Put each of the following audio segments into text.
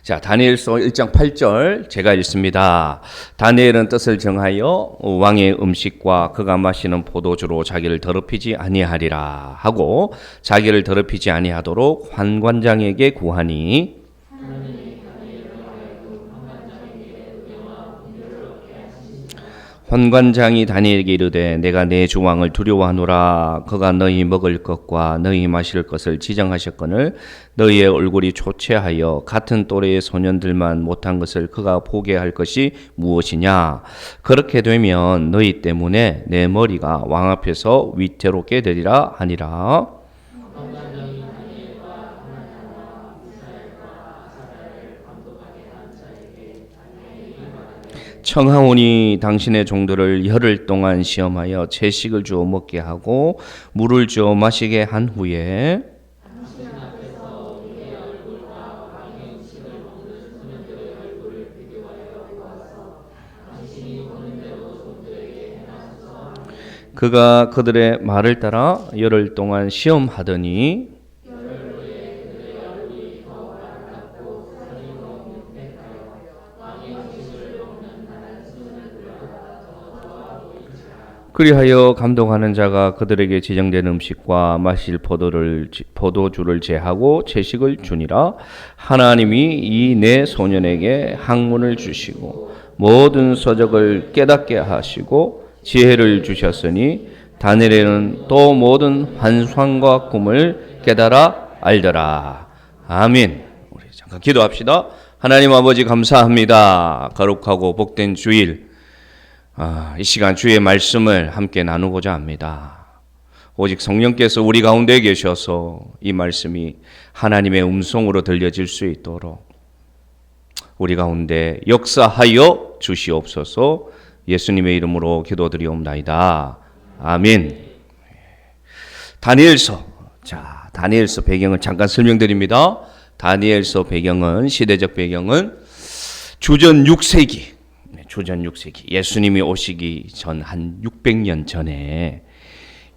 자, 다니엘서 1장 8절 제가 읽습니다. 다니엘은 뜻을 정하여 왕의 음식과 그가 마시는 포도주로 자기를 더럽히지 아니하리라 하고 자기를 더럽히지 아니하도록 환관장에게 구하니 환관장이 다니엘에게 이르되 내가 내 주왕을 두려워하노라. 그가 너희 먹을 것과 너희 마실 것을 지정하셨거늘 너희의 얼굴이 초췌하여 같은 또래의 소년들만 못한 것을 그가 보게 할 것이 무엇이냐. 그렇게 되면 너희 때문에 내 머리가 왕 앞에서 위태롭게 되리라 하니라. 청하오니 당신의 종들을 열흘 동안 시험하여 채식을 주어 먹게 하고 물을 주어 마시게 한 후에 그가 그들의 말을 따라 열흘 동안 시험하더니 그리하여 감독하는 자가 그들에게 지정된 음식과 마실 포도주를 제하고 채식을 주니라. 하나님이 이 네 소년에게 학문을 주시고 모든 서적을 깨닫게 하시고 지혜를 주셨으니 다니엘은 또 모든 환상과 꿈을 깨달아 알더라. 아멘. 우리 잠깐 기도합시다. 하나님 아버지 감사합니다. 거룩하고 복된 주일, 이 시간 주의 말씀을 함께 나누고자 합니다. 오직 성령께서 우리 가운데 계셔서 이 말씀이 하나님의 음성으로 들려질 수 있도록 우리 가운데 역사하여 주시옵소서. 예수님의 이름으로 기도드리옵나이다. 아멘. 다니엘서. 자, 다니엘서 배경을 잠깐 설명드립니다. 다니엘서 배경은, 시대적 배경은 주전 6세기, 주전 6세기, 예수님이 오시기 전 한 600년 전에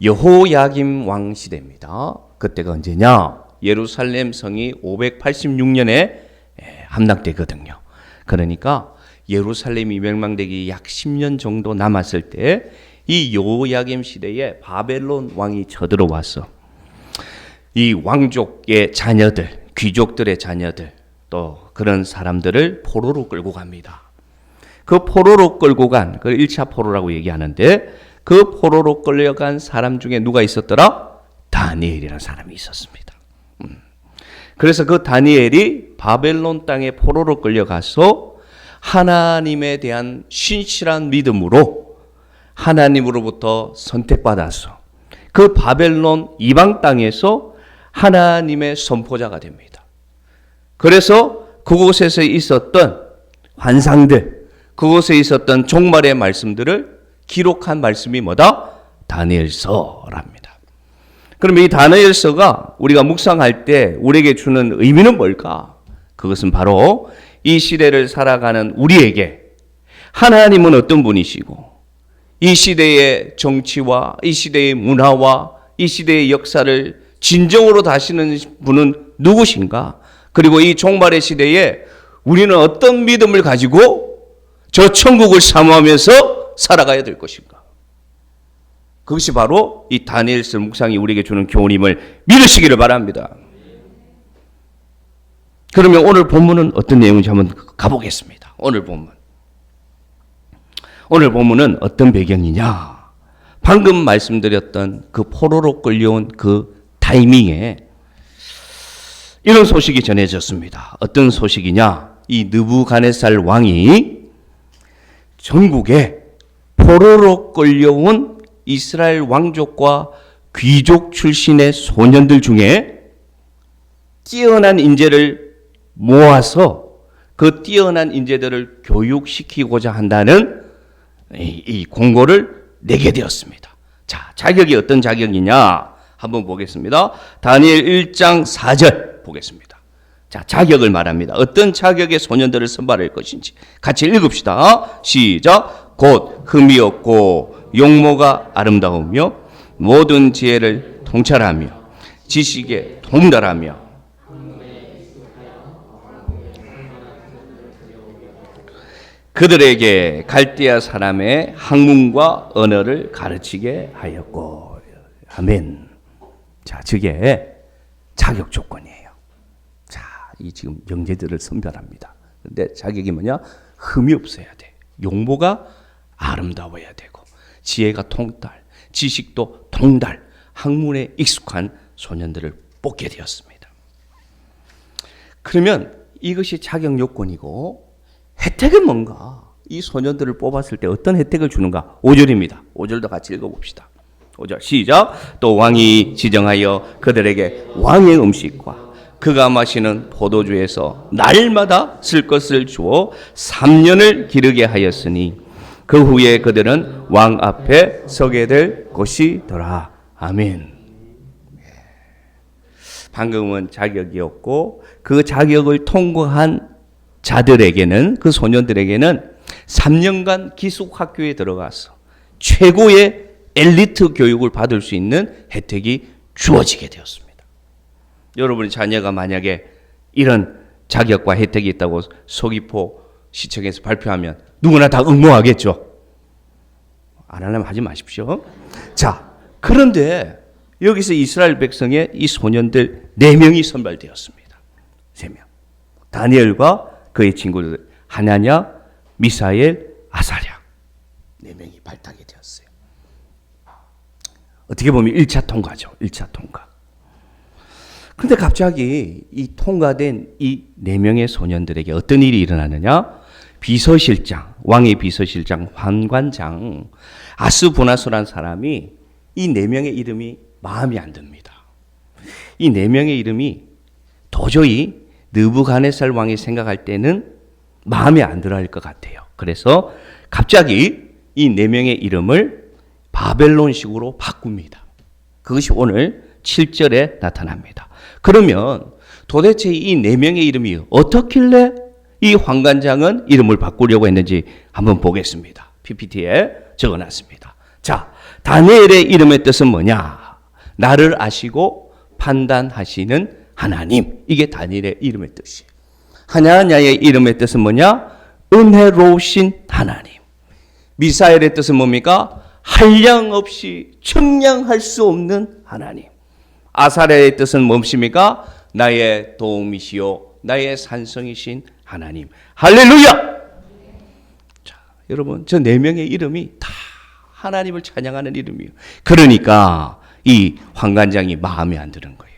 여호야김 왕 시대입니다. 그때가 언제냐? 예루살렘 성이 586년에 함락되거든요. 그러니까 예루살렘이 멸망되기 약 10년 정도 남았을 때 이 여호야김 시대에 바벨론 왕이 쳐들어와서 이 왕족의 자녀들, 귀족들의 자녀들, 또 그런 사람들을 포로로 끌고 갑니다. 그 포로로 끌고 간, 그 1차 포로라고 얘기하는데 그 포로로 끌려간 사람 중에 누가 있었더라? 다니엘이라는 사람이 있었습니다. 그래서 그 다니엘이 바벨론 땅에 포로로 끌려가서 하나님에 대한 신실한 믿음으로 하나님으로부터 선택받아서 그 바벨론 이방 땅에서 하나님의 선포자가 됩니다. 그래서 그곳에서 있었던 환상들, 그곳에 있었던 종말의 말씀들을 기록한 말씀이 뭐다? 다니엘서랍니다. 그럼 이 다니엘서가 우리가 묵상할 때 우리에게 주는 의미는 뭘까? 그것은 바로 이 시대를 살아가는 우리에게 하나님은 어떤 분이시고 이 시대의 정치와 이 시대의 문화와 이 시대의 역사를 진정으로 다시는 분은 누구신가? 그리고 이 종말의 시대에 우리는 어떤 믿음을 가지고 저 천국을 사모하면서 살아가야 될 것인가? 그것이 바로 이 다니엘서 묵상이 우리에게 주는 교훈임을 믿으시기를 바랍니다. 그러면 오늘 본문은 어떤 내용인지 한번 가보겠습니다. 오늘 본문은 어떤 배경이냐? 방금 말씀드렸던 그 포로로 끌려온 그 타이밍에 이런 소식이 전해졌습니다. 어떤 소식이냐? 이 느부갓네살 왕이 전국에 포로로 끌려온 이스라엘 왕족과 귀족 출신의 소년들 중에 뛰어난 인재를 모아서 그 뛰어난 인재들을 교육시키고자 한다는 이 공고를 내게 되었습니다. 자, 자격이 어떤 자격이냐? 한번 보겠습니다. 다니엘 1장 4절 보겠습니다. 자, 자격을 말합니다. 어떤 자격의 소년들을 선발할 것인지 같이 읽읍시다. 시작. 곧 흠이 없고 용모가 아름다우며 모든 지혜를 통찰하며 지식에 통달하며 그들에게 갈대아 사람의 학문과 언어를 가르치게 하였고. 아멘. 자, 저게 자격 조건이에요. 자, 이 지금 영재들을 선별합니다. 근데 자격이 뭐냐? 흠이 없어야 돼. 용모가 아름다워야 되고, 지혜가 통달, 지식도 통달, 학문에 익숙한 소년들을 뽑게 되었습니다. 그러면 이것이 자격 요건이고, 혜택은 뭔가? 이 소년들을 뽑았을 때 어떤 혜택을 주는가? 5절입니다. 5절도 같이 읽어봅시다. 5절 시작. 또 왕이 지정하여 그들에게 왕의 음식과 그가 마시는 포도주에서 날마다 쓸 것을 주어 3년을 기르게 하였으니 그 후에 그들은 왕 앞에 서게 될 것이더라. 아멘. 방금은 자격이었고, 그 자격을 통과한 자들에게는, 그 소년들에게는 3년간 기숙학교에 들어가서 최고의 엘리트 교육을 받을 수 있는 혜택이 주어지게 되었습니다. 여러분의 자녀가 만약에 이런 자격과 혜택이 있다고 서귀포 시청에서 발표하면 누구나 다 응모하겠죠. 안 하려면 하지 마십시오. 자, 그런데 여기서 이스라엘 백성의 이 소년들 4명이 선발되었습니다. 3명. 다니엘과 그의 친구들 하나냐, 미사엘, 아사랴 4명이 발탁이 되었어요. 어떻게 보면 1차 통과죠. 1차 통과. 그런데 갑자기 이 통과된 이 4명의 소년들에게 어떤 일이 일어나느냐? 비서실장, 왕의 비서실장 환관장 아스부나소라는 사람이 이 4명의 이름이 마음에 안 듭니다. 이 4명의 이름이 도저히 느부갓네살 왕이 생각할 때는 마음에 안 들어 할 것 같아요. 그래서 갑자기 이 4명의 이름을 바벨론식으로 바꿉니다. 그것이 오늘 7절에 나타납니다. 그러면 도대체 이 4명의 이름이 어떻길래 이 환관장은 이름을 바꾸려고 했는지 한번 보겠습니다. PPT에 적어놨습니다. 자, 다니엘의 이름의 뜻은 뭐냐? 나를 아시고 판단하시는 하나님. 이게 다니엘의 이름의 뜻이에요. 하나냐의 이름의 뜻은 뭐냐? 은혜로우신 하나님. 미사엘의 뜻은 뭡니까? 한량없이 측량할 수 없는 하나님. 아사랴의 뜻은 무엇입니까? 나의 도움이시요 나의 산성이신 하나님. 할렐루야! 자, 여러분, 저 4명의 이름이 다 하나님을 찬양하는 이름이에요. 그러니까 이 환관장이 마음에 안 드는 거예요.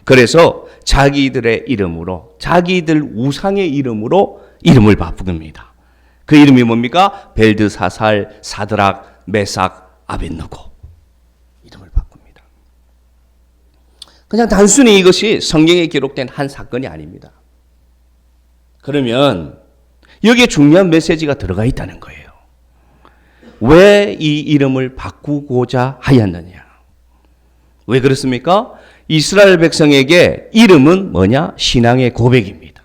그래서 자기들의 이름으로, 자기들 우상의 이름으로 이름을 바꿉니다. 그 이름이 뭡니까? 벨드사살, 사드락, 메삭, 아벳느고. 이름을 바꿉니다. 그냥 단순히 이것이 성경에 기록된 한 사건이 아닙니다. 그러면 여기에 중요한 메시지가 들어가 있다는 거예요. 왜 이 이름을 바꾸고자 하였느냐? 왜 그렇습니까? 이스라엘 백성에게 이름은 뭐냐? 신앙의 고백입니다.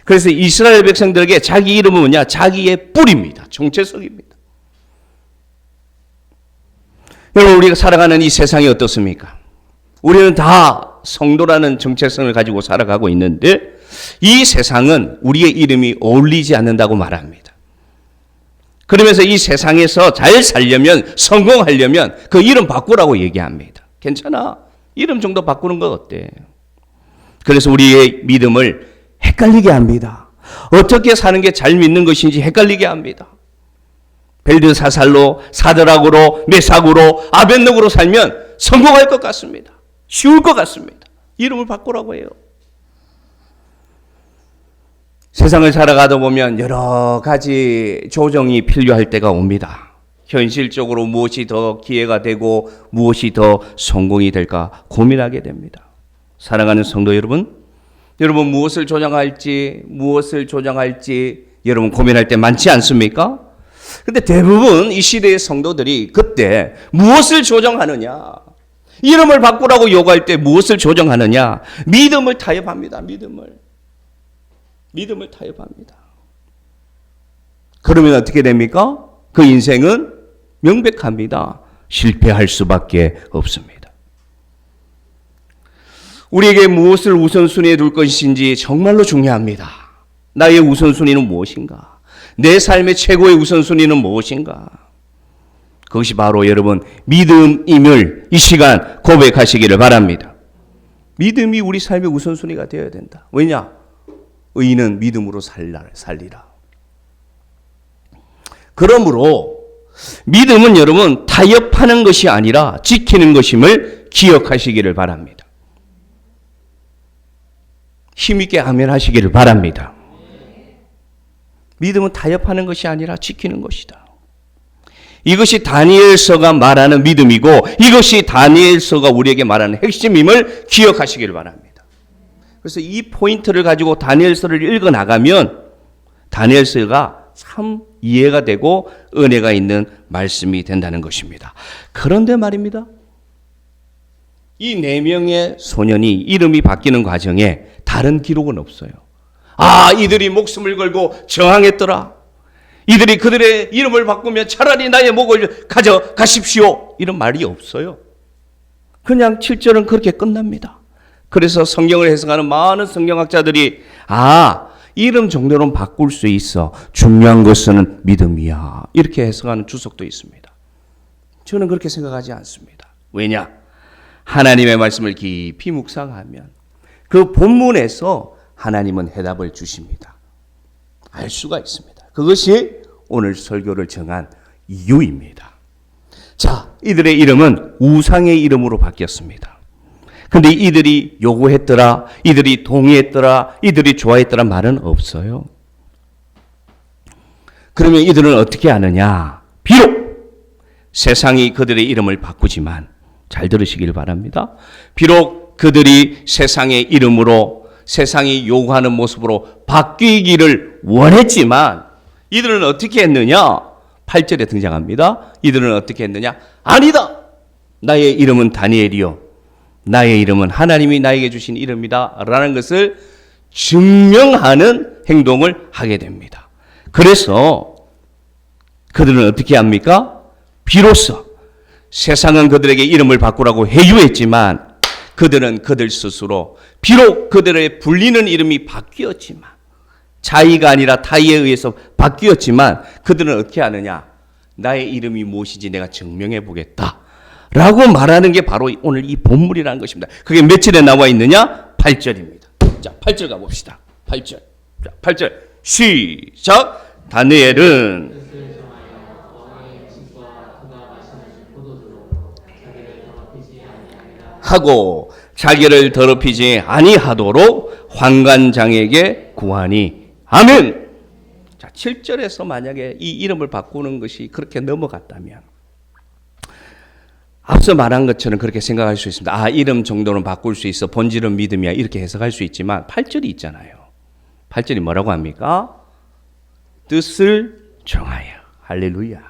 그래서 이스라엘 백성들에게 자기 이름은 뭐냐? 자기의 뿌리입니다. 정체성입니다. 여러분, 우리가 살아가는 이 세상이 어떻습니까? 우리는 다 성도라는 정체성을 가지고 살아가고 있는데 이 세상은 우리의 이름이 어울리지 않는다고 말합니다. 그러면서 이 세상에서 잘 살려면, 성공하려면 그 이름 바꾸라고 얘기합니다. 괜찮아. 이름 정도 바꾸는 거 어때? 그래서 우리의 믿음을 헷갈리게 합니다. 어떻게 사는 게 잘 믿는 것인지 헷갈리게 합니다. 벨드사살로, 사드락으로, 메삭으로, 아벳느고로 살면 성공할 것 같습니다. 쉬울 것 같습니다. 이름을 바꾸라고 해요. 세상을 살아가다 보면 여러 가지 조정이 필요할 때가 옵니다. 현실적으로 무엇이 더 기회가 되고 무엇이 더 성공이 될까 고민하게 됩니다. 사랑하는 성도 여러분, 여러분 무엇을 조정할지 여러분 고민할 때 많지 않습니까? 근데 대부분 이 시대의 성도들이 그때 무엇을 조정하느냐? 이름을 바꾸라고 요구할 때 무엇을 조정하느냐? 믿음을 타협합니다. 믿음을 타협합니다. 그러면 어떻게 됩니까? 그 인생은 명백합니다. 실패할 수밖에 없습니다. 우리에게 무엇을 우선순위에 둘 것인지 정말로 중요합니다. 나의 우선순위는 무엇인가? 내 삶의 최고의 우선순위는 무엇인가? 그것이 바로 여러분 믿음임을 이 시간 고백하시기를 바랍니다. 믿음이 우리 삶의 우선순위가 되어야 된다. 왜냐? 의인은 믿음으로 살리라. 그러므로 믿음은 여러분 타협하는 것이 아니라 지키는 것임을 기억하시기를 바랍니다. 힘있게 아멘 하시기를 바랍니다. 믿음은 타협하는 것이 아니라 지키는 것이다. 이것이 다니엘서가 말하는 믿음이고 이것이 다니엘서가 우리에게 말하는 핵심임을 기억하시기를 바랍니다. 그래서 이 포인트를 가지고 다니엘서를 읽어나가면 다니엘서가 참 이해가 되고 은혜가 있는 말씀이 된다는 것입니다. 그런데 말입니다. 이 4명의 소년이 이름이 바뀌는 과정에 다른 기록은 없어요. 이들이 목숨을 걸고 저항했더라. 이들이 그들의 이름을 바꾸면 차라리 나의 목을 가져가십시오. 이런 말이 없어요. 그냥 7절은 그렇게 끝납니다. 그래서 성경을 해석하는 많은 성경학자들이 이름 정도는 바꿀 수 있어. 중요한 것은 믿음이야. 이렇게 해석하는 주석도 있습니다. 저는 그렇게 생각하지 않습니다. 왜냐? 하나님의 말씀을 깊이 묵상하면 그 본문에서 하나님은 해답을 주십니다. 알 수가 있습니다. 그것이 오늘 설교를 정한 이유입니다. 자, 이들의 이름은 우상의 이름으로 바뀌었습니다. 근데 이들이 요구했더라, 이들이 동의했더라, 이들이 좋아했더라 말은 없어요. 그러면 이들은 어떻게 하느냐? 비록 세상이 그들의 이름을 바꾸지만 잘 들으시길 바랍니다. 비록 그들이 세상의 이름으로 세상이 요구하는 모습으로 바뀌기를 원했지만 이들은 어떻게 했느냐? 8절에 등장합니다. 이들은 어떻게 했느냐? 아니다! 나의 이름은 다니엘이요. 나의 이름은 하나님이 나에게 주신 이름이다. 라는 것을 증명하는 행동을 하게 됩니다. 그래서 그들은 어떻게 합니까? 비로소 세상은 그들에게 이름을 바꾸라고 해유했지만 그들은 그들 스스로 비록 그들의 불리는 이름이 바뀌었지만 자의가 아니라 타의에 의해서 바뀌었지만 그들은 어떻게 하느냐? 나의 이름이 무엇인지 내가 증명해 보겠다. 라고 말하는 게 바로 오늘 이 본문이라는 것입니다. 그게 몇 절에 나와 있느냐? 8절입니다. 자, 8절 가봅시다. 8절. 자, 8절. 시작. 다니엘은 하고 자기를 더럽히지 아니하도록 환관장에게 구하니. 아멘. 자, 7절에서 만약에 이 이름을 바꾸는 것이 그렇게 넘어갔다면 앞서 말한 것처럼 그렇게 생각할 수 있습니다. 이름 정도는 바꿀 수 있어. 본질은 믿음이야. 이렇게 해석할 수 있지만 8절이 있잖아요. 8절이 뭐라고 합니까? 뜻을 정하여. 할렐루야.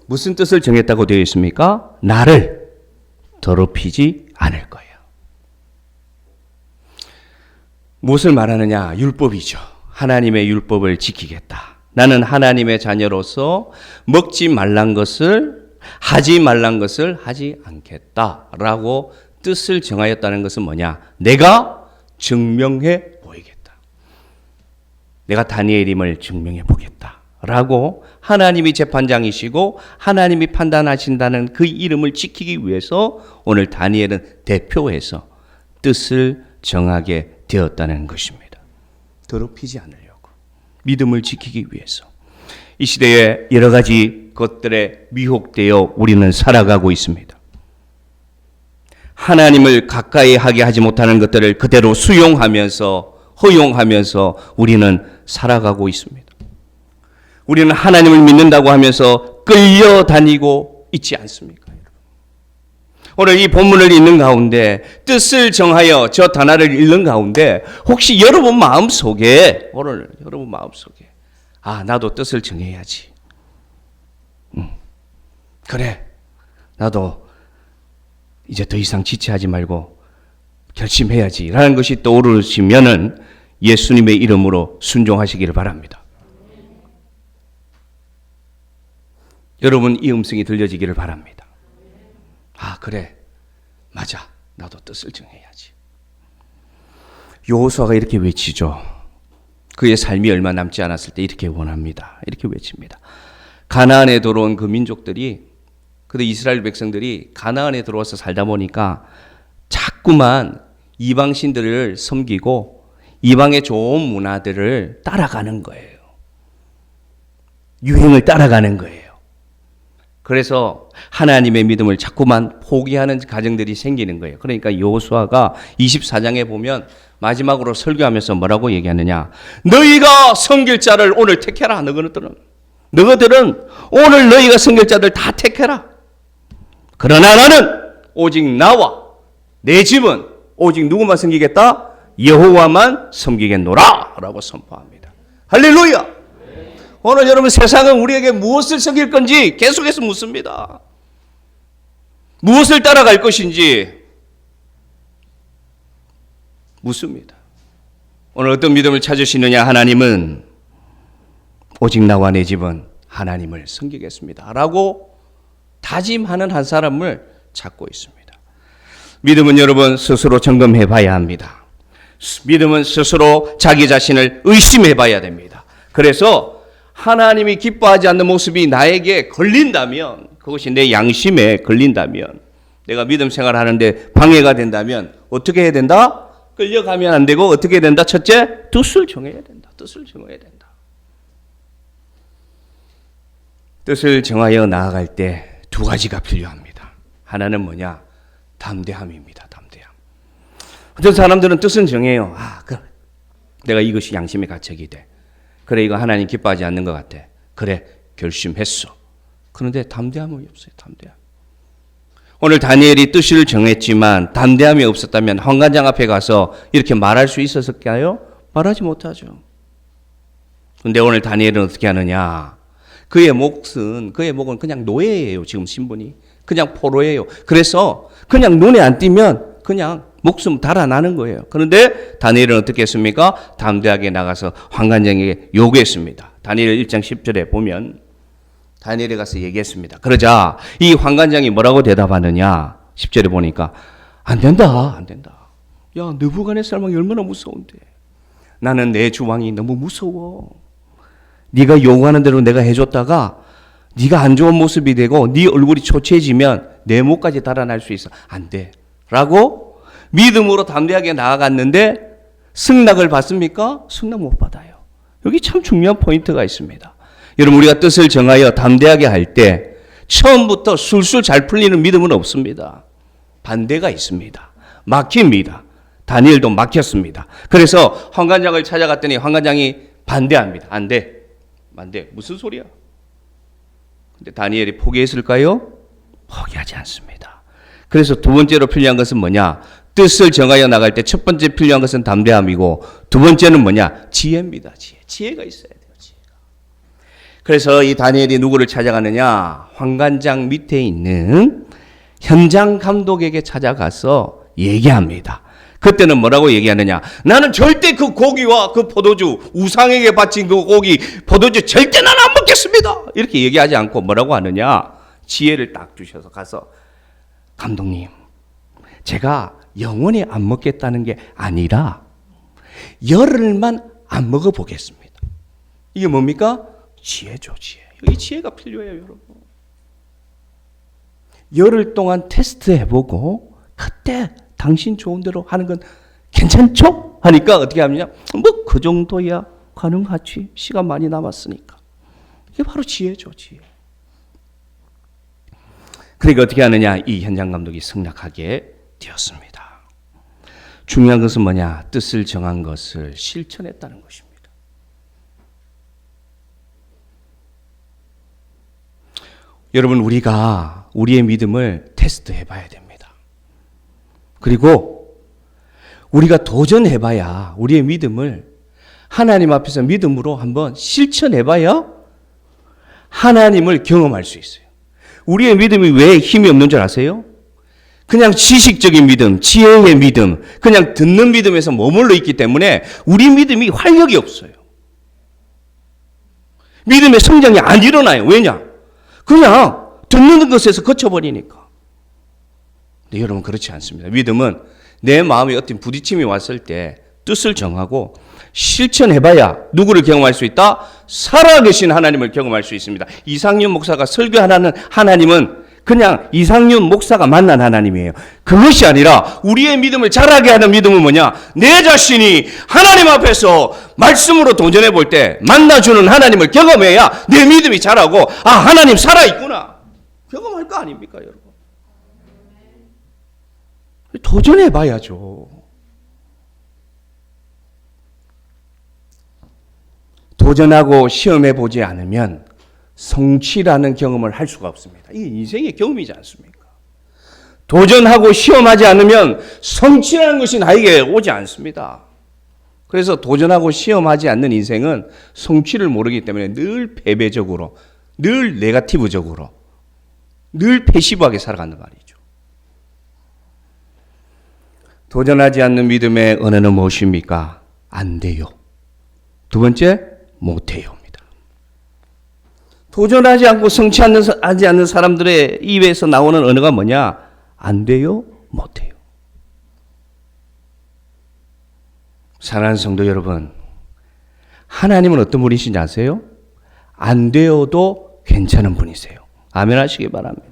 무슨 뜻을 정했다고 되어 있습니까? 나를 더럽히지 않을 거예요. 무엇을 말하느냐? 율법이죠. 하나님의 율법을 지키겠다. 나는 하나님의 자녀로서 먹지 말란 것을 하지 말란 것을 하지 않겠다라고 뜻을 정하였다는 것은 뭐냐? 내가 증명해 보이겠다. 내가 다니엘임을 증명해 보겠다라고 하나님이 재판장이시고 하나님이 판단하신다는 그 이름을 지키기 위해서 오늘 다니엘은 대표해서 뜻을 정하게 되었다는 것입니다. 더럽히지 않으려고. 믿음을 지키기 위해서. 이 시대에 여러 가지 것들에 미혹되어 우리는 살아가고 있습니다. 하나님을 가까이 하게 하지 못하는 것들을 그대로 수용하면서 허용하면서 우리는 살아가고 있습니다. 우리는 하나님을 믿는다고 하면서 끌려다니고 있지 않습니까? 오늘 이 본문을 읽는 가운데 뜻을 정하여 저 단어를 읽는 가운데 혹시 여러분 마음속에 나도 뜻을 정해야지. 그래, 나도 이제 더 이상 지체하지 말고 결심해야지 라는 것이 떠오르시면은 예수님의 이름으로 순종하시기를 바랍니다. 여러분 이 음성이 들려지기를 바랍니다. 그래, 맞아, 나도 뜻을 정해야지. 여호수아가 이렇게 외치죠. 그의 삶이 얼마 남지 않았을 때 이렇게 원합니다. 이렇게 외칩니다. 가나안에 들어온 그 민족들이, 그 이스라엘 백성들이 가나안에 들어와서 살다 보니까 자꾸만 이방신들을 섬기고 이방의 좋은 문화들을 따라가는 거예요. 유행을 따라가는 거예요. 그래서 하나님의 믿음을 자꾸만 포기하는 가정들이 생기는 거예요. 그러니까 여호수아가 24장에 보면 마지막으로 설교하면서 뭐라고 얘기하느냐. 너희가 섬길 자를 오늘 택해라. 너희들은 오늘 너희가 섬길 자들 다 택해라. 그러나 나는 오직 나와 내 집은 오직 누구만 섬기겠다? 여호와만 섬기겠노라 라고 선포합니다. 할렐루야. 오늘 여러분, 세상은 우리에게 무엇을 섬길 건지 계속해서 묻습니다. 무엇을 따라갈 것인지 묻습니다. 오늘 어떤 믿음을 찾으시느냐. 하나님은 오직 나와 내 집은 하나님을 섬기겠습니다 라고 다짐하는 한 사람을 찾고 있습니다. 믿음은 여러분 스스로 점검해 봐야 합니다. 믿음은 스스로 자기 자신을 의심해 봐야 됩니다. 그래서 하나님이 기뻐하지 않는 모습이 나에게 걸린다면, 그것이 내 양심에 걸린다면, 내가 믿음 생활하는데 방해가 된다면 어떻게 해야 된다? 끌려가면 안 되고 어떻게 해야 된다? 첫째, 뜻을 정해야 된다. 뜻을 정해야 된다. 뜻을 정하여 나아갈 때 두 가지가 필요합니다. 하나는 뭐냐? 담대함입니다. 담대함. 어떤 사람들은 뜻은 정해요. 그래. 내가 이것이 양심의 가책이 돼. 그래, 이거 하나님 기뻐하지 않는 것 같아. 그래, 결심했어. 그런데 담대함이 없어요. 담대함. 오늘 다니엘이 뜻을 정했지만 담대함이 없었다면 환관장 앞에 가서 이렇게 말할 수 있었을까요? 말하지 못하죠. 그런데 오늘 다니엘은 어떻게 하느냐? 그의 목은 그냥 노예예요. 지금 신분이. 그냥 포로예요. 그래서 그냥 눈에 안 띄면 그냥 목숨 달아나는 거예요. 그런데 다니엘은 어떻게 했습니까? 담대하게 나가서 환관장에게 요구했습니다. 다니엘 1장 10절에 보면 다니엘에 가서 얘기했습니다. 그러자 이 환관장이 뭐라고 대답하느냐? 10절에 보니까 안 된다. 야, 느부갓네살 왕이 얼마나 무서운데. 나는 내 주왕이 너무 무서워. 네가 요구하는 대로 내가 해줬다가 네가 안 좋은 모습이 되고 네 얼굴이 초췌해지면 내 목까지 달아날 수 있어. 안 돼. 라고 믿음으로 담대하게 나아갔는데 승낙을 받습니까? 승낙 못 받아요. 여기 참 중요한 포인트가 있습니다. 여러분, 우리가 뜻을 정하여 담대하게 할 때 처음부터 술술 잘 풀리는 믿음은 없습니다. 반대가 있습니다. 막힙니다. 다니엘도 막혔습니다. 그래서 환관장을 찾아갔더니 환관장이 반대합니다. 안 돼. 무슨 소리야? 근데 다니엘이 포기했을까요? 포기하지 않습니다. 그래서 두 번째로 필요한 것은 뭐냐? 뜻을 정하여 나갈 때 첫 번째 필요한 것은 담대함이고 두 번째는 뭐냐? 지혜입니다. 지혜가 있어야 돼요. 지혜가. 그래서 이 다니엘이 누구를 찾아가느냐? 환관장 밑에 있는 현장 감독에게 찾아가서 얘기합니다. 그때는 뭐라고 얘기하느냐? 나는 절대 그 고기와 그 포도주, 우상에게 바친 그 고기, 포도주 절대 나는 안 먹겠습니다. 이렇게 얘기하지 않고 뭐라고 하느냐? 지혜를 딱 주셔서 가서, 감독님, 제가 영원히 안 먹겠다는 게 아니라 열흘만 안 먹어보겠습니다. 이게 뭡니까? 지혜죠, 지혜. 이 지혜가 필요해요, 여러분. 열흘 동안 테스트 해보고 그때 당신 좋은 대로 하는 건 괜찮죠? 하니까 어떻게 하느냐? 뭐 그 정도야 가능하지. 시간 많이 남았으니까. 이게 바로 지혜죠, 지혜. 그러니까 어떻게 하느냐? 이 현장 감독이 승낙하게 되었습니다. 중요한 것은 뭐냐? 뜻을 정한 것을 실천했다는 것입니다. 여러분, 우리가 우리의 믿음을 테스트해 봐야 됩니다. 그리고 우리가 도전해 봐야 우리의 믿음을 하나님 앞에서 믿음으로 한번 실천해 봐야 하나님을 경험할 수 있어요. 우리의 믿음이 왜 힘이 없는 줄 아세요? 그냥 지식적인 믿음, 지혜의 믿음, 그냥 듣는 믿음에서 머물러 있기 때문에 우리 믿음이 활력이 없어요. 믿음의 성장이 안 일어나요. 왜냐? 그냥 듣는 것에서 거쳐버리니까. 근데 여러분, 그렇지 않습니다. 믿음은 내 마음에 어떤 부딪힘이 왔을 때 뜻을 정하고 실천해봐야 누구를 경험할 수 있다? 살아계신 하나님을 경험할 수 있습니다. 이상윤 목사가 설교하는 하나님은 그냥 이상윤 목사가 만난 하나님이에요. 그것이 아니라 우리의 믿음을 자라게 하는 믿음은 뭐냐? 내 자신이 하나님 앞에서 말씀으로 도전해 볼 때 만나주는 하나님을 경험해야 내 믿음이 자라고, 아, 하나님 살아있구나 경험할 거 아닙니까, 여러분? 도전해 봐야죠. 도전하고 시험해 보지 않으면 성취라는 경험을 할 수가 없습니다. 이게 인생의 경험이지 않습니까? 도전하고 시험하지 않으면 성취라는 것이 나에게 오지 않습니다. 그래서 도전하고 시험하지 않는 인생은 성취를 모르기 때문에 늘 패배적으로, 늘 네거티브적으로, 늘 패시브하게 살아간단 말이죠. 도전하지 않는 믿음의 언어는 무엇입니까? 안 돼요. 두 번째, 못해요입니다. 도전하지 않고 성취하지 않는 사람들의 입에서 나오는 언어가 뭐냐? 안 돼요, 못해요. 사랑하는 성도 여러분, 하나님은 어떤 분이신지 아세요? 안 되어도 괜찮은 분이세요. 아멘 하시기 바랍니다.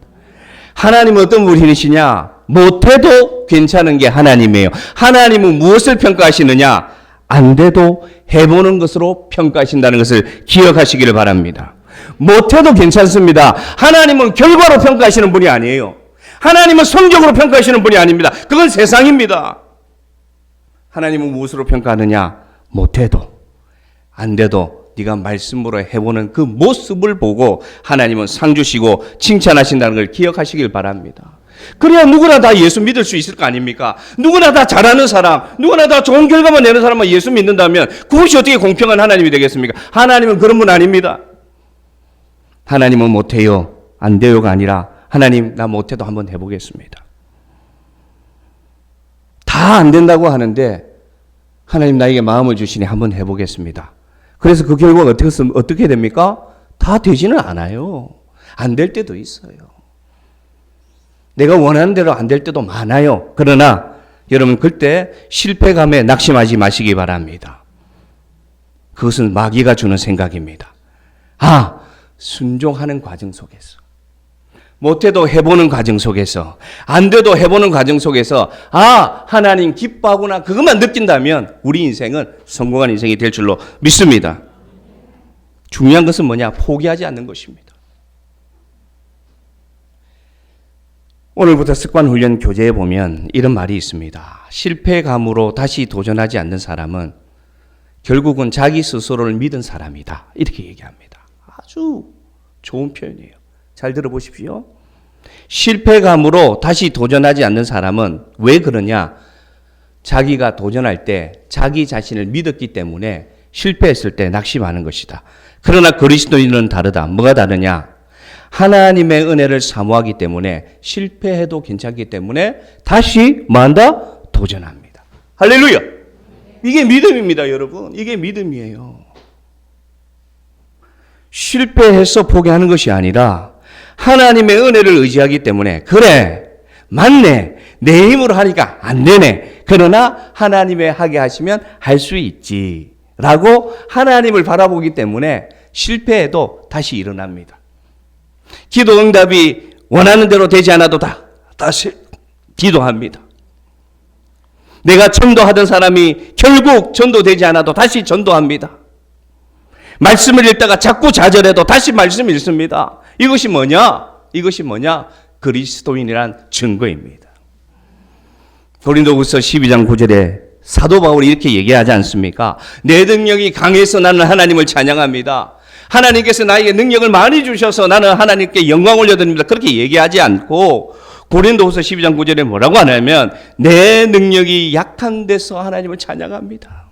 하나님은 어떤 분이시냐? 못해도 괜찮은 게 하나님이에요. 하나님은 무엇을 평가하시느냐? 안 돼도 해보는 것으로 평가하신다는 것을 기억하시기를 바랍니다. 못해도 괜찮습니다. 하나님은 결과로 평가하시는 분이 아니에요. 하나님은 성적으로 평가하시는 분이 아닙니다. 그건 세상입니다. 하나님은 무엇으로 평가하느냐? 못해도, 안 돼도 네가 말씀으로 해보는 그 모습을 보고 하나님은 상 주시고 칭찬하신다는 걸 기억하시길 바랍니다. 그래야 누구나 다 예수 믿을 수 있을 거 아닙니까? 누구나 다 잘하는 사람, 누구나 다 좋은 결과만 내는 사람만 예수 믿는다면 그것이 어떻게 공평한 하나님이 되겠습니까? 하나님은 그런 분 아닙니다. 하나님은 못해요, 안 돼요가 아니라 하나님 나 못해도 한번 해보겠습니다. 다 안 된다고 하는데 하나님 나에게 마음을 주시니 한번 해보겠습니다. 그래서 그 결과가 어떻게 됩니까? 다 되지는 않아요. 안 될 때도 있어요. 내가 원하는 대로 안 될 때도 많아요. 그러나 여러분 그때 실패감에 낙심하지 마시기 바랍니다. 그것은 마귀가 주는 생각입니다. 아, 순종하는 과정 속에서, 못해도 해보는 과정 속에서, 안 돼도 해보는 과정 속에서 아, 하나님 기뻐하구나 그것만 느낀다면 우리 인생은 성공한 인생이 될 줄로 믿습니다. 중요한 것은 뭐냐? 포기하지 않는 것입니다. 오늘부터 습관훈련 교재에 보면 이런 말이 있습니다. 실패감으로 다시 도전하지 않는 사람은 결국은 자기 스스로를 믿은 사람이다. 이렇게 얘기합니다. 아주 좋은 표현이에요. 잘 들어보십시오. 실패감으로 다시 도전하지 않는 사람은 왜 그러냐? 자기가 도전할 때 자기 자신을 믿었기 때문에 실패했을 때 낙심하는 것이다. 그러나 그리스도인은 다르다. 뭐가 다르냐? 하나님의 은혜를 사모하기 때문에 실패해도 괜찮기 때문에 다시 뭐한다? 도전합니다. 할렐루야! 이게 믿음입니다, 여러분. 이게 믿음이에요. 실패해서 포기하는 것이 아니라 하나님의 은혜를 의지하기 때문에 그래, 맞네, 내 힘으로 하니까 안 되네. 그러나 하나님의 하게 하시면 할 수 있지 라고 하나님을 바라보기 때문에 실패해도 다시 일어납니다. 기도 응답이 원하는 대로 되지 않아도 다시 기도합니다. 내가 전도하던 사람이 결국 전도되지 않아도 다시 전도합니다. 말씀을 읽다가 자꾸 좌절해도 다시 말씀 읽습니다. 이것이 뭐냐? 이것이 뭐냐? 그리스도인이란 증거입니다. 고린도후서 12장 9절에 사도 바울이 이렇게 얘기하지 않습니까? 내 능력이 강해서 나는 하나님을 찬양합니다. 하나님께서 나에게 능력을 많이 주셔서 나는 하나님께 영광 올려드립니다. 그렇게 얘기하지 않고 고린도후서 12장 9절에 뭐라고 하냐면 내 능력이 약한 데서 하나님을 찬양합니다.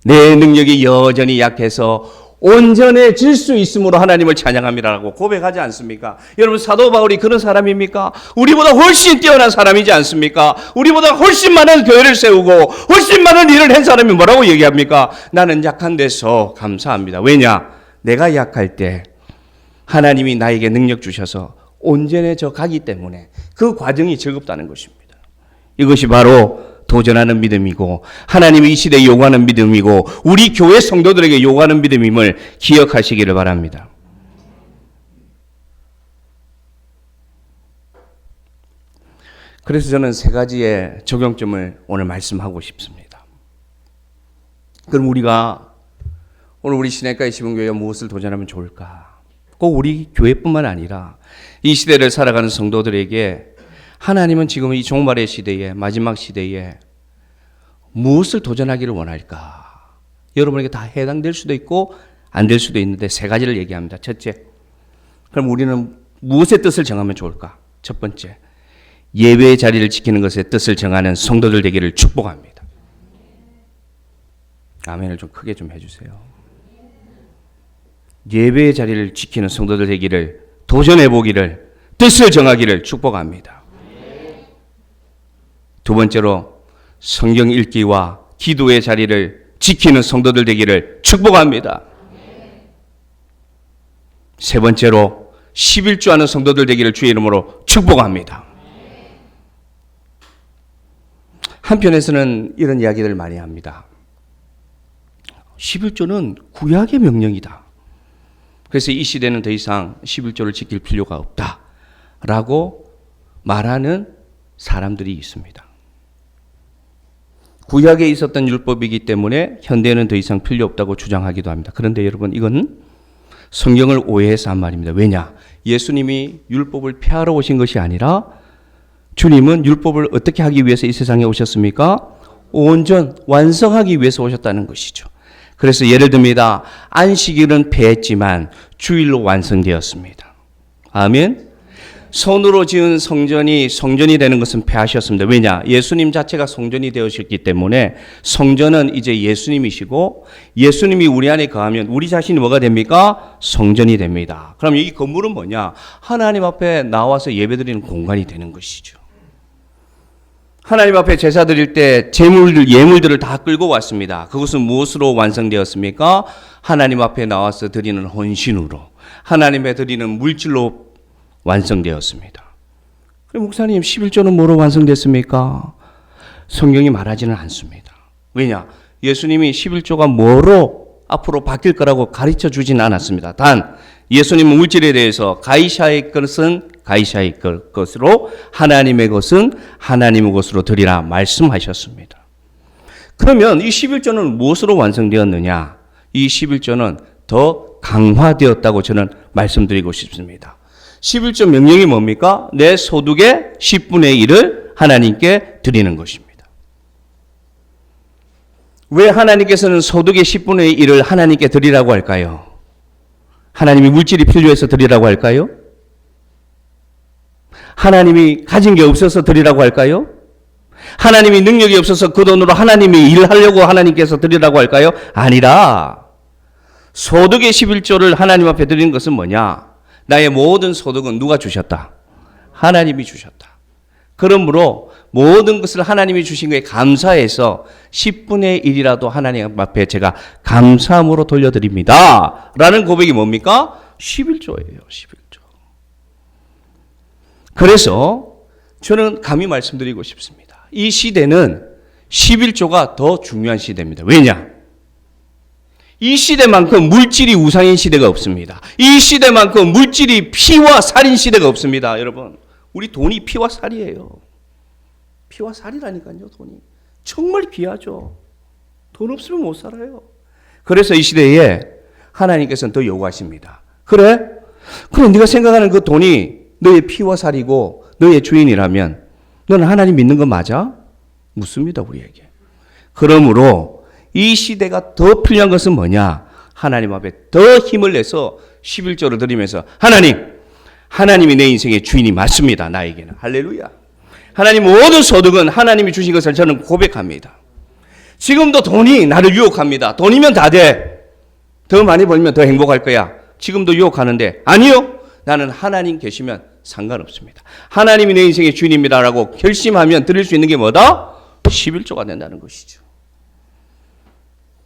내 능력이 여전히 약해서 온전해질 수 있으므로 하나님을 찬양합니다라고 고백하지 않습니까? 여러분 사도 바울이 그런 사람입니까? 우리보다 훨씬 뛰어난 사람이지 않습니까? 우리보다 훨씬 많은 교회를 세우고 훨씬 많은 일을 한 사람이 뭐라고 얘기합니까? 나는 약한 데서 감사합니다. 왜냐? 내가 약할 때 하나님이 나에게 능력 주셔서 온전해져 가기 때문에 그 과정이 즐겁다는 것입니다. 이것이 바로 도전하는 믿음이고 하나님이 이 시대에 요구하는 믿음이고 우리 교회 성도들에게 요구하는 믿음임을 기억하시기를 바랍니다. 그래서 저는 세 가지의 적용점을 오늘 말씀하고 싶습니다. 그럼 우리가 오늘 우리 시내가의 지붕교회가 무엇을 도전하면 좋을까? 꼭 우리 교회뿐만 아니라 이 시대를 살아가는 성도들에게 하나님은 지금 이 종말의 시대에 마지막 시대에 무엇을 도전하기를 원할까? 여러분에게 다 해당될 수도 있고 안 될 수도 있는데 세 가지를 얘기합니다. 첫째, 그럼 우리는 무엇의 뜻을 정하면 좋을까? 첫 번째, 예배의 자리를 지키는 것의 뜻을 정하는 성도들 되기를 축복합니다. 아멘을 좀 크게 좀 해주세요. 예배의 자리를 지키는 성도들 되기를 도전해보기를 뜻을 정하기를 축복합니다. 두 번째로 성경 읽기와 기도의 자리를 지키는 성도들 되기를 축복합니다. 세 번째로 11조하는 성도들 되기를 주의 이름으로 축복합니다. 한편에서는 이런 이야기를 많이 합니다. 11조는 구약의 명령이다. 그래서 이 시대는 더 이상 11조를 지킬 필요가 없다라고 말하는 사람들이 있습니다. 구약에 있었던 율법이기 때문에 현대에는 더 이상 필요 없다고 주장하기도 합니다. 그런데 여러분, 이건 성경을 오해해서 한 말입니다. 왜냐? 예수님이 율법을 폐하러 오신 것이 아니라 주님은 율법을 어떻게 하기 위해서 이 세상에 오셨습니까? 온전 완성하기 위해서 오셨다는 것이죠. 그래서 예를 듭니다. 안식일은 폐했지만 주일로 완성되었습니다. 아멘. 손으로 지은 성전이 되는 것은 폐하셨습니다. 왜냐? 예수님 자체가 성전이 되었기 때문에 성전은 이제 예수님이시고 예수님이 우리 안에 거하면 우리 자신이 뭐가 됩니까? 성전이 됩니다. 그럼 이 건물은 뭐냐? 하나님 앞에 나와서 예배드리는 공간이 되는 것이죠. 하나님 앞에 제사 드릴 때 예물들을 다 끌고 왔습니다. 그것은 무엇으로 완성되었습니까? 하나님 앞에 나와서 드리는 헌신으로, 하나님에 드리는 물질로 완성되었습니다. 그럼 목사님, 11조는 뭐로 완성됐습니까? 성경이 말하지는 않습니다. 왜냐? 예수님이 11조가 뭐로 앞으로 바뀔 거라고 가르쳐 주진 않았습니다. 단 예수님은 물질에 대해서 가이사의 것은 가이사의 것으로 하나님의 것은 하나님의 것으로 드리라 말씀하셨습니다. 그러면 이 11조는 무엇으로 완성되었느냐? 이 11조는 더 강화되었다고 저는 말씀드리고 싶습니다. 11조 명령이 뭡니까? 내 소득의 10분의 1을 하나님께 드리는 것입니다. 왜 하나님께서는 소득의 10분의 1을 하나님께 드리라고 할까요? 하나님이 물질이 필요해서 드리라고 할까요? 하나님이 가진 게 없어서 드리라고 할까요? 하나님이 능력이 없어서 그 돈으로 하나님이 일하려고 하나님께서 드리라고 할까요? 아니라 소득의 11조를 하나님 앞에 드리는 것은 뭐냐? 나의 모든 소득은 누가 주셨다? 하나님이 주셨다. 그러므로 모든 것을 하나님이 주신 것에 감사해서 10분의 1이라도 하나님 앞에 제가 감사함으로 돌려드립니다. 라는 고백이 뭡니까? 11조예요. 11조. 그래서 저는 감히 말씀드리고 싶습니다. 이 시대는 11조가 더 중요한 시대입니다. 왜냐? 이 시대만큼 물질이 우상인 시대가 없습니다. 이 시대만큼 물질이 피와 살인 시대가 없습니다. 여러분, 우리 돈이 피와 살이에요. 피와 살이라니까요. 돈이 정말 귀하죠. 돈 없으면 못 살아요. 그래서 이 시대에 하나님께서는 더 요구하십니다. 그래? 그럼 네가 생각하는 그 돈이 너의 피와 살이고 너의 주인이라면 너는 하나님 믿는 거 맞아? 묻습니다, 우리에게. 그러므로 이 시대가 더 필요한 것은 뭐냐? 하나님 앞에 더 힘을 내서 11조를 드리면서 하나님이 내 인생의 주인이 맞습니다. 나에게는. 할렐루야. 하나님 모든 소득은 하나님이 주신 것을 저는 고백합니다. 지금도 돈이 나를 유혹합니다. 돈이면 다 돼. 더 많이 벌면 더 행복할 거야. 지금도 유혹하는데 아니요. 나는 하나님 계시면 상관없습니다. 하나님이 내 인생의 주인입니다라고 결심하면 드릴 수 있는 게 뭐다? 11조가 된다는 것이죠.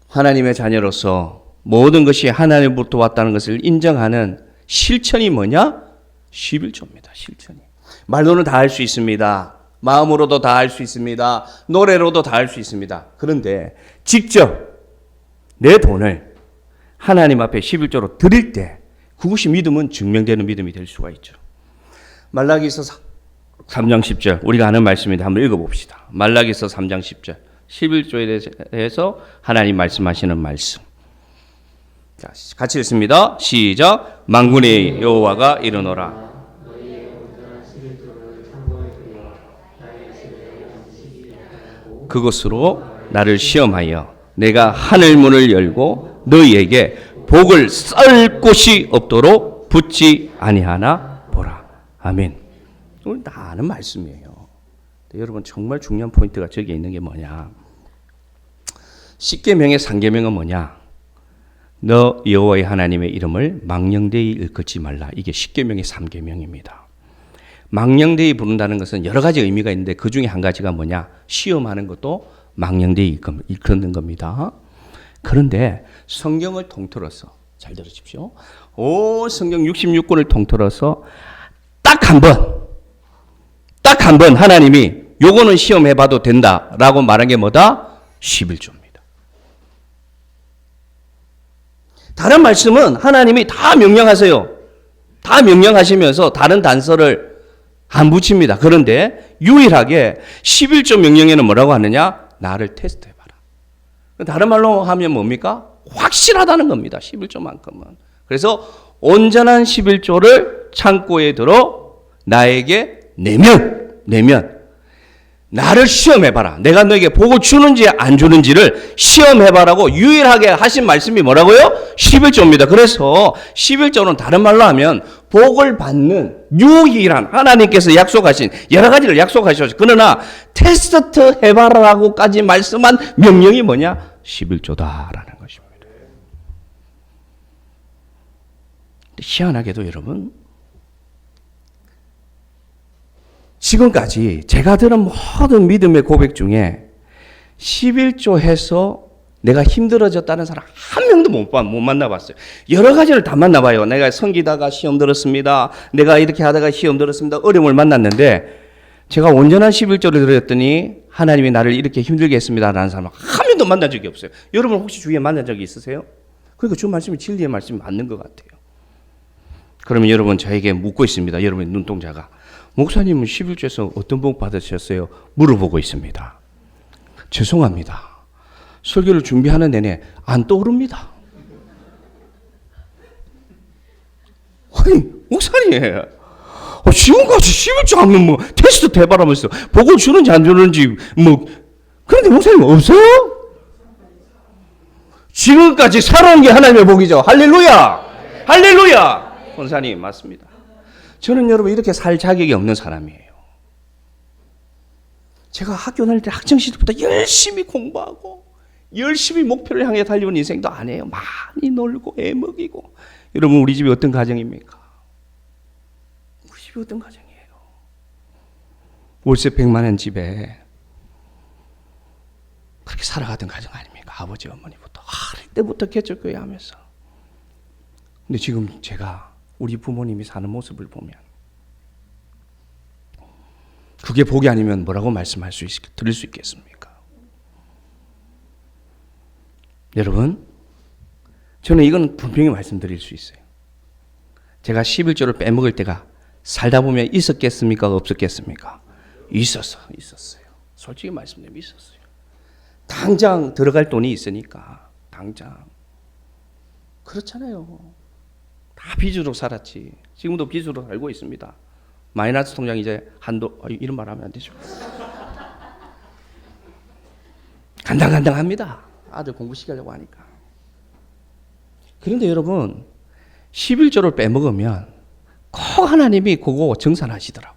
하나님의 자녀로서 모든 것이 하나님으로부터 왔다는 것을 인정하는 실천이 뭐냐? 11조입니다. 실천이. 말로는 다 할 수 있습니다. 마음으로도 다 할 수 있습니다. 노래로도 다 할 수 있습니다. 그런데 직접 내 돈을 하나님 앞에 11조로 드릴 때 그것이 믿음은 증명되는 믿음이 될 수가 있죠. 말라기서 3장 10절 우리가 아는 말씀인데 한번 읽어봅시다. 말라기서 3장 10절 11조에 대해서 하나님 말씀하시는 말씀. 자, 같이 읽습니다. 시작. 만군의 여호와가 이르노라. 그것으로 나를 시험하여 내가 하늘 문을 열고 너희에게 복을 썰 곳이 없도록 붙지 아니하나 보라. 아멘. 우리 다 아는 말씀이에요. 여러분 정말 중요한 포인트가 저기에 있는 게 뭐냐? 10계명의 3계명은 뭐냐? 너 여호와의 하나님의 이름을 망령되이 일컫지 말라. 이게 10계명의 3계명입니다. 망령되이 부른다는 것은 여러 가지 의미가 있는데 그 중에 한 가지가 뭐냐? 시험하는 것도 망령되이 일컫는 겁니다. 그런데 성경을 통틀어서 잘 들으십시오. 오 성경 66권을 통틀어서 딱 한 번 하나님이 요거는 시험해봐도 된다라고 말한 게 뭐다? 11조입니다. 다른 말씀은 하나님이 다 명령하세요. 다 명령하시면서 다른 단서를 안 붙입니다. 그런데 유일하게 11조 명령에는 뭐라고 하느냐? 나를 테스트해봐라. 다른 말로 하면 뭡니까? 확실하다는 겁니다. 11조만큼은. 그래서 온전한 11조를 창고에 들어 나에게 내면 나를 시험해봐라. 내가 너에게 복을 주는지 안 주는지를 시험해봐라고 유일하게 하신 말씀이 뭐라고요? 11조입니다. 그래서 11조는 다른 말로 하면 복을 받는 유일한 하나님께서 약속하신 여러 가지를 약속하셨죠. 그러나 테스트 해봐라고까지 말씀한 명령이 뭐냐? 11조다라는 것입니다. 희한하게도 여러분 지금까지 제가 들은 모든 믿음의 고백 중에 11조 해서 내가 힘들어졌다는 사람 한 명도 못 만나봤어요. 여러 가지를 다 만나봐요. 내가 섬기다가 시험 들었습니다. 내가 이렇게 하다가 시험 들었습니다. 어려움을 만났는데 제가 온전한 11조를 드렸더니 하나님이 나를 이렇게 힘들게 했습니다라는 사람 한 명도 만난 적이 없어요. 여러분 혹시 주위에 만난 적이 있으세요? 그러니까 주 말씀이 진리의 말씀이 맞는 것 같아요. 그러면 여러분 저에게 묻고 있습니다. 여러분의 눈동자가. 목사님은 11조에서 어떤 복 받으셨어요? 물어보고 있습니다. 죄송합니다. 설교를 준비하는 내내 안 떠오릅니다. 아니 목사님 지금까지 11조 하면 뭐 테스트 해봐라면서 복을 주는지 안 주는지 뭐 그런데 목사님 없어요? 지금까지 살아온 게 하나님의 복이죠. 할렐루야. 할렐루야. 권사님 맞습니다. 저는 여러분 이렇게 살 자격이 없는 사람이에요. 제가 학교 다닐 때 학창 시절부터 열심히 공부하고 열심히 목표를 향해 달려온 인생도 아니에요. 많이 놀고 애먹이고. 여러분 우리 집이 어떤 가정입니까? 우리 집이 어떤 가정이에요? 월세 100만 원 집에 그렇게 살아가던 가정 아닙니까? 아버지 어머니부터 어릴 때부터 개척교회 하면서. 근데 지금 제가 우리 부모님이 사는 모습을 보면 그게 복이 아니면 뭐라고 드릴 수 있겠습니까? 여러분 저는 이건 분명히 말씀드릴 수 있어요. 제가 11조를 빼먹을 때가 살다 보면 있었겠습니까? 없었겠습니까? 있었어요. 솔직히 말씀드리면 있었어요. 당장 들어갈 돈이 있으니까 당장 그렇잖아요. 다 빚으로 살았지. 지금도 빚으로 살고 있습니다. 마이너스 통장 이제 한도 이런 말 하면 안 되죠. 간당간당합니다. 아들 공부시키려고 하니까. 그런데 여러분 11조를 빼먹으면 꼭 하나님이 그거 정산하시더라고.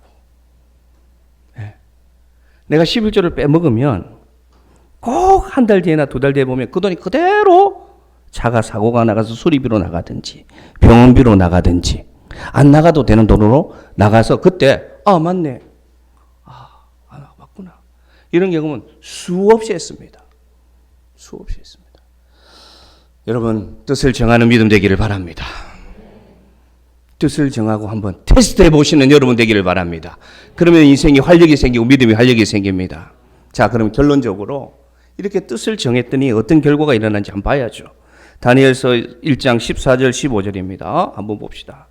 네. 내가 11조를 빼먹으면 꼭 한 달 뒤에나 두 달 뒤에 보면 그 돈이 그대로 차가 사고가 나가서 수리비로 나가든지 병원비로 나가든지 안 나가도 되는 돈으로 나가서 그때 맞네. 맞구나. 이런 경험은 수없이 했습니다. 수없이 했습니다. 여러분 뜻을 정하는 믿음 되기를 바랍니다. 뜻을 정하고 한번 테스트해 보시는 여러분 되기를 바랍니다. 그러면 인생이 활력이 생기고 믿음이 활력이 생깁니다. 자, 그럼 결론적으로 이렇게 뜻을 정했더니 어떤 결과가 일어난지 한번 봐야죠. 다니엘서 1장 14절 15절입니다. 한번 봅시다.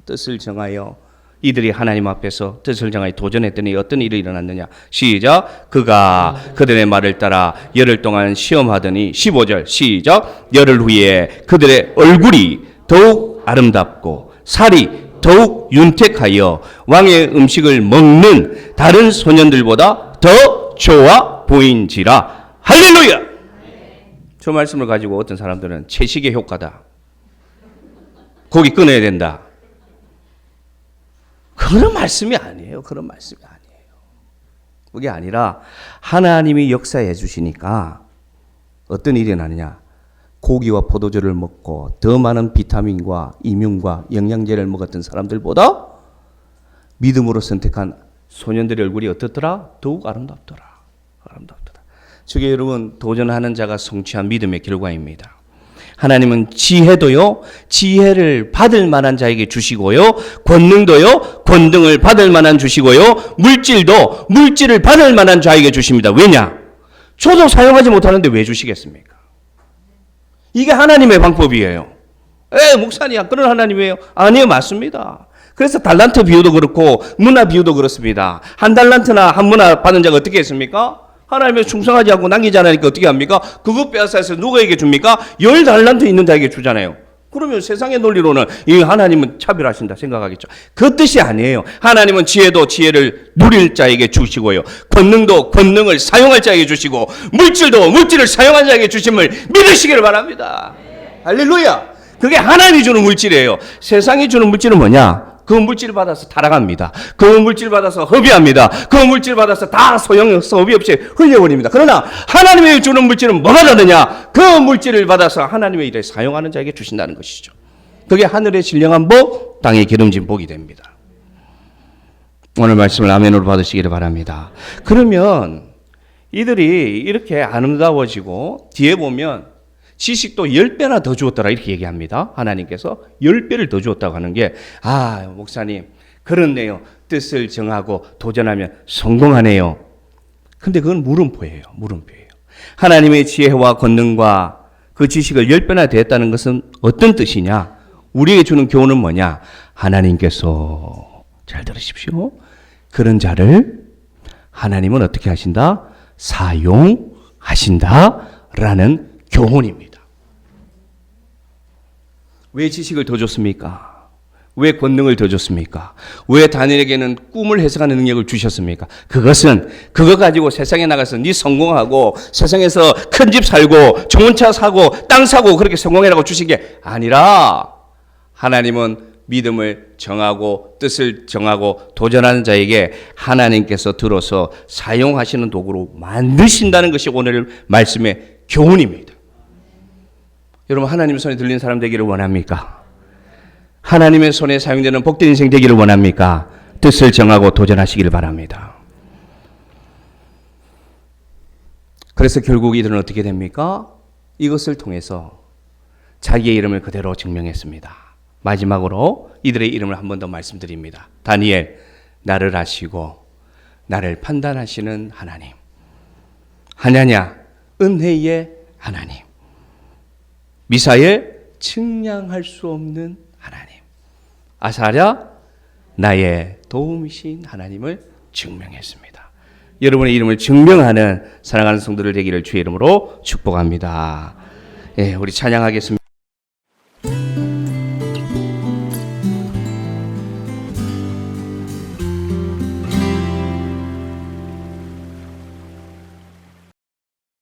뜻을 정하여 이들이 하나님 앞에서 뜻을 정하여 도전했더니 어떤 일이 일어났느냐. 시작. 그가 그들의 말을 따라 열흘 동안 시험하더니 15절 시작. 열흘 후에 그들의 얼굴이 더욱 아름답고 살이 더욱 윤택하여 왕의 음식을 먹는 다른 소년들보다 더 좋아 보인지라. 할렐루야. 저 말씀을 가지고 어떤 사람들은 채식의 효과다, 고기 끊어야 된다, 그런 말씀이 아니에요. 그런 말씀이 아니에요. 그게 아니라 하나님이 역사해 주시니까 어떤 일이 나느냐. 고기와 포도주를 먹고 더 많은 비타민과 이뮨과 영양제를 먹었던 사람들보다 믿음으로 선택한 소년들의 얼굴이 어떻더라? 더욱 아름답더라. 아름답더라. 저게 여러분 도전하는 자가 성취한 믿음의 결과입니다. 하나님은 지혜도요, 지혜를 받을 만한 자에게 주시고요, 권능도요, 권능을 받을 만한 주시고요, 물질도 물질을 받을 만한 자에게 주십니다. 왜냐? 저도 사용하지 못하는데 왜 주시겠습니까? 이게 하나님의 방법이에요. 목사님, 그런 하나님이에요? 아니요, 맞습니다. 그래서 달란트 비유도 그렇고 문화 비유도 그렇습니다. 한 달란트나 한 문화 받은 자가 어떻게 했습니까? 하나님의 충성하지 않고 남기지 않으니까 어떻게 합니까? 그것 빼앗아서 누구에게 줍니까? 10달란트 있는 자에게 주잖아요. 그러면 세상의 논리로는 이 하나님은 차별하신다 생각하겠죠. 그 뜻이 아니에요. 하나님은 지혜도 지혜를 누릴 자에게 주시고요, 권능도 권능을 사용할 자에게 주시고, 물질도 물질을 사용할 자에게 주심을 믿으시기를 바랍니다. 할렐루야. 그게 하나님이 주는 물질이에요. 세상이 주는 물질은 뭐냐? 그 물질을 받아서 타락합니다. 그 물질을 받아서 허비합니다. 그 물질을 받아서 다 소용없어, 허비 없이 흘려버립니다. 그러나 하나님이 주는 물질은 뭐가 다르냐? 그 물질을 받아서 하나님의 일에 사용하는 자에게 주신다는 것이죠. 그게 하늘의 신령한 복, 땅의 기름진 복이 됩니다. 오늘 말씀을 아멘으로 받으시기를 바랍니다. 그러면 이들이 이렇게 아름다워지고 뒤에 보면 지식도 10배나 더 주었더라 이렇게 얘기합니다. 하나님께서 10배를 더 주었다고 하는 게, 목사님 그렇네요. 뜻을 정하고 도전하면 성공하네요. 근데 그건 물음표예요. 물음표예요. 하나님의 지혜와 권능과 그 지식을 10배나 더했다는 것은 어떤 뜻이냐? 우리에게 주는 교훈은 뭐냐? 하나님께서, 잘 들으십시오, 그런 자를 하나님은 어떻게 하신다? 사용하신다라는 교훈입니다. 왜 지식을 더 줬습니까? 왜 권능을 더 줬습니까? 왜 다니엘에게는 꿈을 해석하는 능력을 주셨습니까? 그것은 그거 가지고 세상에 나가서 네 성공하고 세상에서 큰 집 살고 좋은 차 사고 땅 사고 그렇게 성공해라고 주신 게 아니라, 하나님은 믿음을 정하고 뜻을 정하고 도전하는 자에게 하나님께서 들어서 사용하시는 도구로 만드신다는 것이 오늘 말씀의 교훈입니다. 여러분, 하나님의 손에 들린 사람 되기를 원합니까? 하나님의 손에 사용되는 복된 인생 되기를 원합니까? 뜻을 정하고 도전하시기를 바랍니다. 그래서 결국 이들은 어떻게 됩니까? 이것을 통해서 자기의 이름을 그대로 증명했습니다. 마지막으로 이들의 이름을 한 번 더 말씀드립니다. 다니엘, 나를 아시고 나를 판단하시는 하나님. 하냐냐, 은혜의 하나님. 미사엘, 측량할 수 없는 하나님. 아사랴, 나의 도움이신 하나님을 증명했습니다. 여러분의 이름을 증명하는 사랑하는 성도들 되기를 주의 이름으로 축복합니다. 우리 찬양하겠습니다.